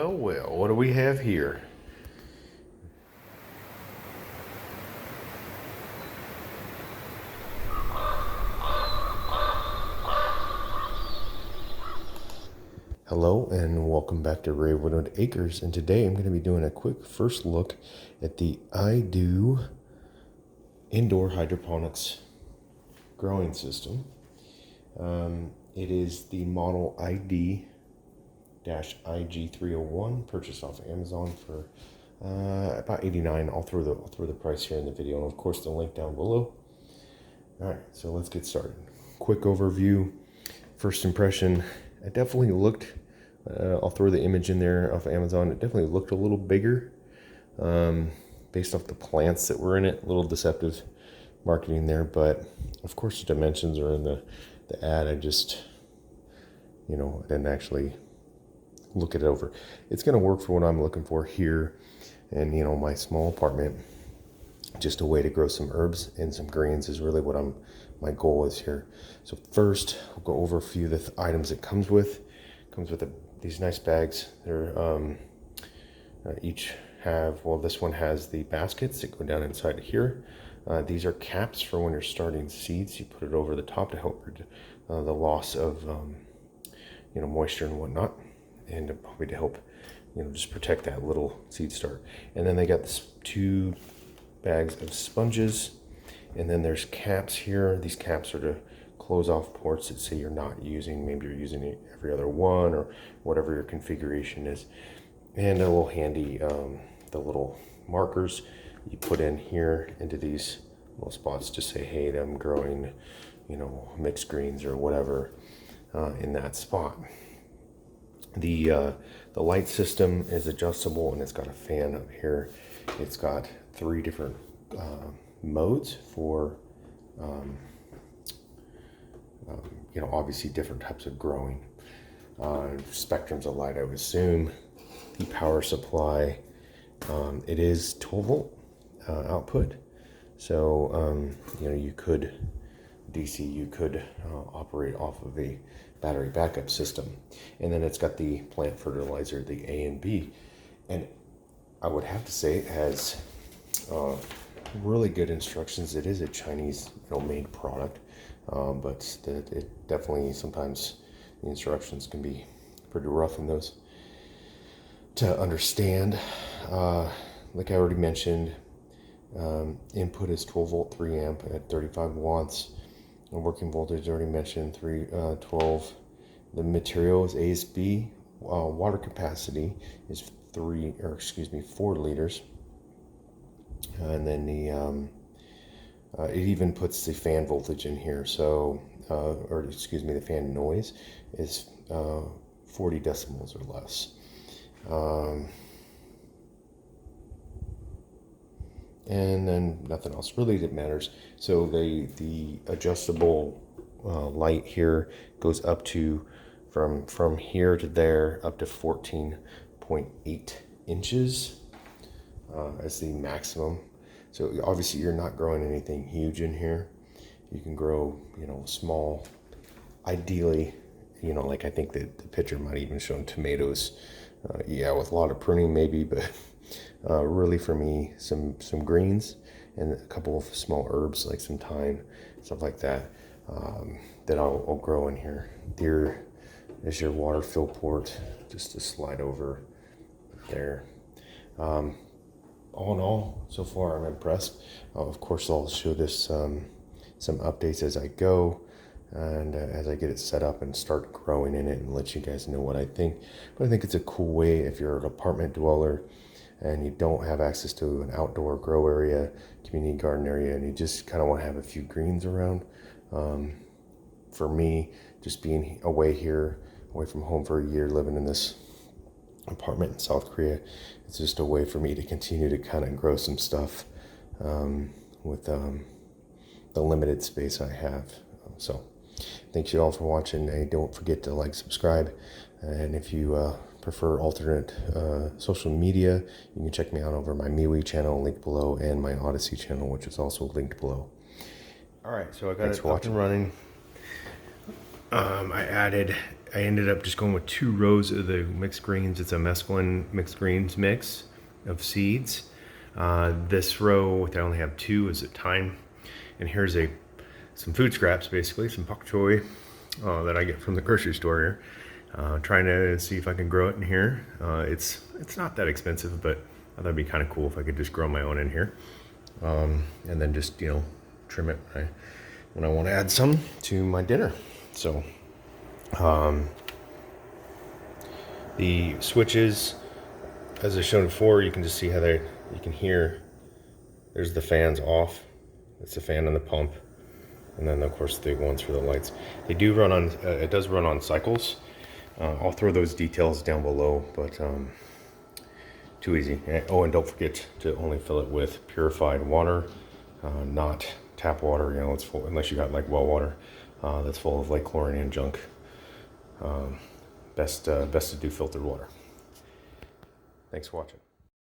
Well, what do we have here? Hello and welcome back to Ravenwood Acres, and today I'm going to be doing a quick first look at the iDOO indoor hydroponics growing system. It is the model ID-IG301, purchased off of Amazon for about $89. I'll throw the price here in the video, and of course the link down below. All right, so let's get started. Quick overview. First impression, it definitely looked, I'll throw the image in there off Amazon, it definitely looked a little bigger based off the plants that were in it. A little deceptive marketing there, but of course the dimensions are in the ad. I just, I didn't actually look it over. It's going to work for what I'm looking for here and, my small apartment. Just a way to grow some herbs and some greens is really what my goal is here. So first, I'll go over a few of the items it comes with. These nice bags. They're each have, this one has the baskets that go down inside of here. These are caps for when you're starting seeds. You put it over the top to help the loss of moisture and whatnot, and probably to help just protect that little seed start. And then they got this 2 bags of sponges, and then there's caps here. These caps are to close off ports that say you're not using. Maybe you're using it every other one or whatever your configuration is. And a little handy, the little markers you put in here into these little spots to say, hey, I'm growing, mixed greens or whatever in that spot. The light system is adjustable, and it's got a fan up here. It's got 3 different modes for, obviously different types of growing. Spectrums of light, I would assume. The power supply, it is 12 volt output. So, you could DC, you could operate off of a battery backup system. And then it's got the plant fertilizer, the A and B. And I would have to say it has really good instructions. It is a Chinese made product, but it definitely, sometimes the instructions can be pretty rough in those to understand. Like I already mentioned, input is 12 volt 3 amp at 35 watts. And working voltage already mentioned 12. The material is ASB. Water capacity is 4 liters. And then it even puts the fan voltage in here. So, the fan noise is 40 decibels or less. And then nothing else really that matters. So the adjustable light here goes up to from here to there up to 14.8 inches as the maximum. So obviously you're not growing anything huge in here. You can grow small. Ideally, like I think that the picture might even show tomatoes. With a lot of pruning maybe, but really for me, some greens and a couple of small herbs like some thyme, stuff like that, that I'll grow in here. There is your water fill port, just to slide over there. All in all, so far I'm impressed. Of course, I'll show this some updates as I go, and as I get it set up and start growing in it, and let you guys know what I think. But I think it's a cool way if you're an apartment dweller and you don't have access to an outdoor grow area, community garden area, and you just kind of want to have a few greens around. For me, just being away from home for a year, living in this apartment in South Korea, it's just a way for me to continue to kind of grow some stuff with the limited space I have. So thanks you all for watching. Hey, don't forget to like, subscribe, and if you prefer alternate social media, you can check me out over my MeWe channel, linked below, and my Odyssey channel, which is also linked below. All right, so I got it up and running. I ended up just going with 2 rows of the mixed greens. It's a mesclun mixed greens mix of seeds. This row, I only have 2, is a thyme. And here's some food scraps, basically, some pak choi that I get from the grocery store here. Trying to see if I can grow it in here. It's not that expensive, but I thought it'd be kind of cool if I could just grow my own in here. And then just, trim it when I want to add some to my dinner. So the switches, as I showed before, you can just see how you can hear, there's the fans off. It's the fan and the pump. And then of course the ones for the lights. They do run on, it does run on cycles. I'll throw those details down below, but too easy. Oh, and don't forget to only fill it with purified water, not tap water. It's full, unless you got like well water that's full of like chlorine and junk. Best to do filtered water. Thanks for watching.